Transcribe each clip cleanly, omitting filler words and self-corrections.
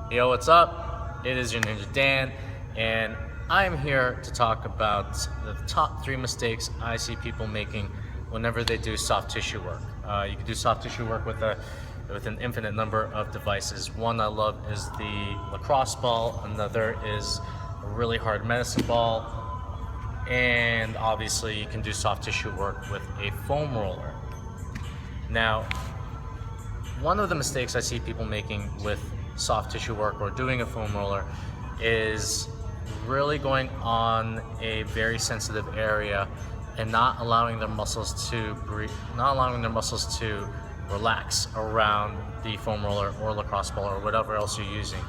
Yo, what's up? It is your Ninja Dan, and I'm here to talk about the top 3 mistakes I see people making whenever they do soft tissue work. You can do soft tissue work with an infinite number of devices. One I love is the lacrosse ball. Another is a really hard medicine ball, and obviously you can do soft tissue work with a foam roller. Now, one of the mistakes I see people making with soft tissue work or doing a foam roller is really going on a very sensitive area and not allowing their muscles to breathe, not allowing their muscles to relax around the foam roller or lacrosse ball or whatever else you're using.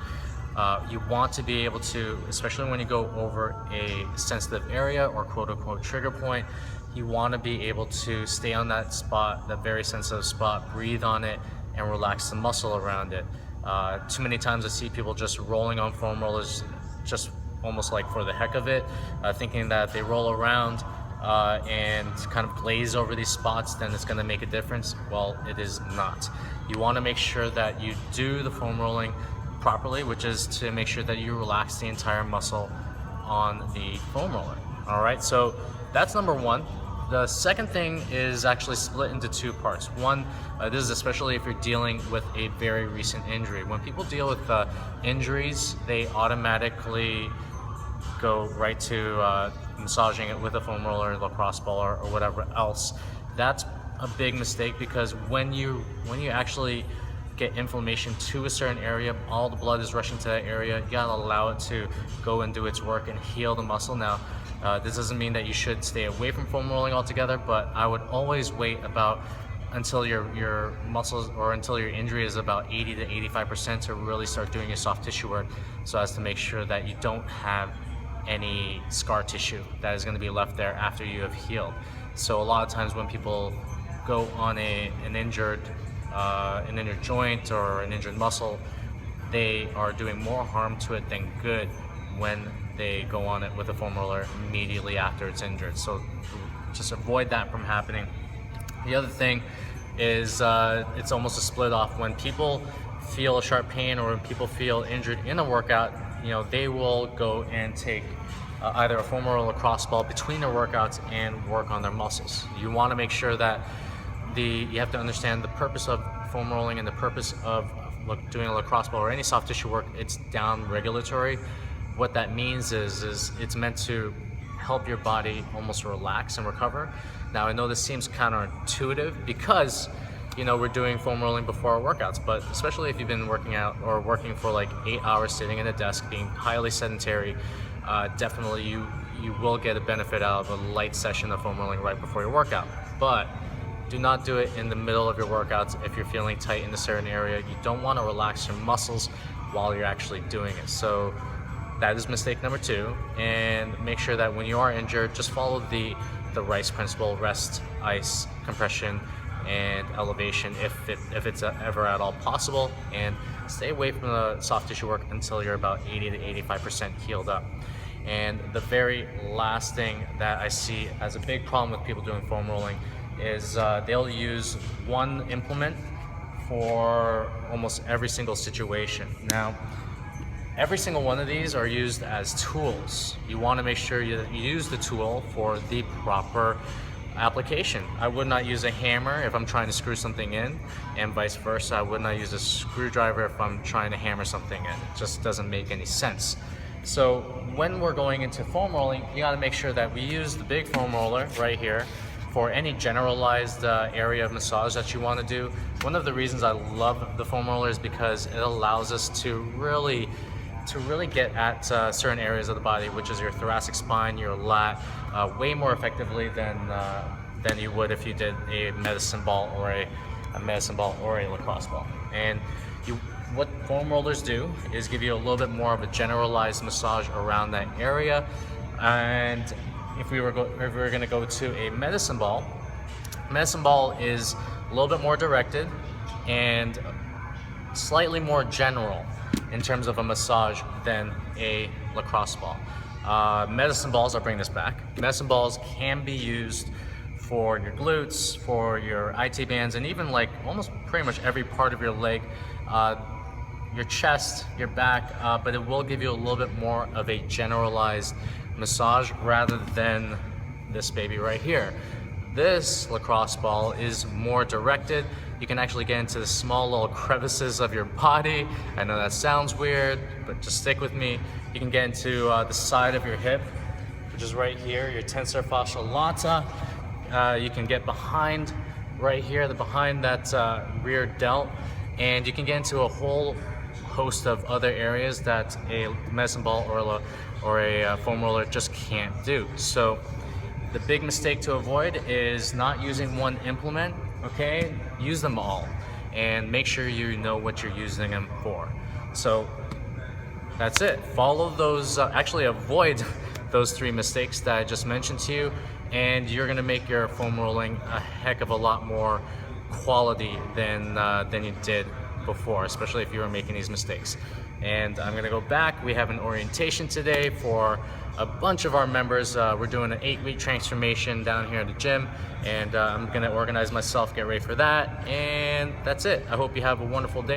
You want to be able to, especially when you go over a sensitive area or quote unquote trigger point, you want to be able to stay on that spot, that very sensitive spot, breathe on it, and relax the muscle around it. Too many times I see people just rolling on foam rollers just almost like for the heck of it, thinking that they roll around and kind of glaze over these spots, then it's going to make a difference. Well, it is not. You want to make sure that you do the foam rolling properly, which is to make sure that you relax the entire muscle on the foam roller. All right, so that's number one. The second thing is actually split into 2 parts. One, this is especially if you're dealing with a very recent injury. When people deal with injuries, they automatically go right to massaging it with a foam roller, lacrosse ball, or whatever else. That's a big mistake, because when you actually get inflammation to a certain area, all the blood is rushing to that area. You gotta allow it to go and do its work and heal the muscle. Now, this doesn't mean that you should stay away from foam rolling altogether, but I would always wait about until your muscles or until your injury is about 80 to 85% to really start doing your soft tissue work, so as to make sure that you don't have any scar tissue that is going to be left there after you have healed. So a lot of times when people go on an injured joint or an injured muscle, they are doing more harm to it than good when they go on it with a foam roller immediately after it's injured. So just avoid that from happening. The other thing is it's almost a split off. When people feel a sharp pain or when people feel injured in a workout, they will go and take either a foam roller or lacrosse ball between their workouts and work on their muscles. You want to make sure that you have to understand the purpose of foam rolling and the purpose of doing a lacrosse ball or any soft tissue work. It's down regulatory. What that means is it's meant to help your body almost relax and recover. Now, I know this seems counterintuitive because we're doing foam rolling before our workouts, but especially if you've been working out or working for like 8 hours sitting in a desk, being highly sedentary, definitely you will get a benefit out of a light session of foam rolling right before your workout. But do not do it in the middle of your workouts if you're feeling tight in a certain area. You don't want to relax your muscles while you're actually doing it. So that is mistake number 2. And make sure that when you are injured, just follow the RICE principle: rest, ice, compression, and elevation if it's ever at all possible, and stay away from the soft tissue work until you're about 80 to 85% healed up. And the very last thing that I see as a big problem with people doing foam rolling is they'll use one implement for almost every single situation. Now, every single one of these are used as tools. You want to make sure you use the tool for the proper application. I would not use a hammer if I'm trying to screw something in, and vice versa. I would not use a screwdriver if I'm trying to hammer something in. It just doesn't make any sense. So when we're going into foam rolling, you got to make sure that we use the big foam roller right here for any generalized area of massage that you want to do. One of the reasons I love the foam roller is because it allows us to really get at certain areas of the body, which is your thoracic spine, your lat, way more effectively than you would if you did a medicine ball or a lacrosse ball. And what foam rollers do is give you a little bit more of a generalized massage around that area. And if we were going to go to a medicine ball is a little bit more directed and slightly more general in terms of a massage than a lacrosse ball. Medicine balls, I'll bring this back. Medicine balls can be used for your glutes, for your IT bands, and even like almost pretty much every part of your leg. your chest, your back, but it will give you a little bit more of a generalized massage rather than this baby right here. This lacrosse ball is more directed. You can actually get into the small little crevices of your body. I know that sounds weird, but just stick with me. You can get into the side of your hip, which is right here, your tensor fasciae lata. You can get behind right here, behind that rear delt, and you can get into a whole host of other areas that a medicine ball or a foam roller just can't do. So the big mistake to avoid is not using one implement, okay? Use them all and make sure you know what you're using them for. So that's it. Follow those, actually avoid those 3 mistakes that I just mentioned to you, and you're gonna make your foam rolling a heck of a lot more quality than you did before, especially if you were making these mistakes. And I'm gonna go back. We have an orientation today for a bunch of our members. We're doing an 8-week transformation down here at the gym, and I'm gonna organize myself, get ready for that, and that's it. I hope you have a wonderful day.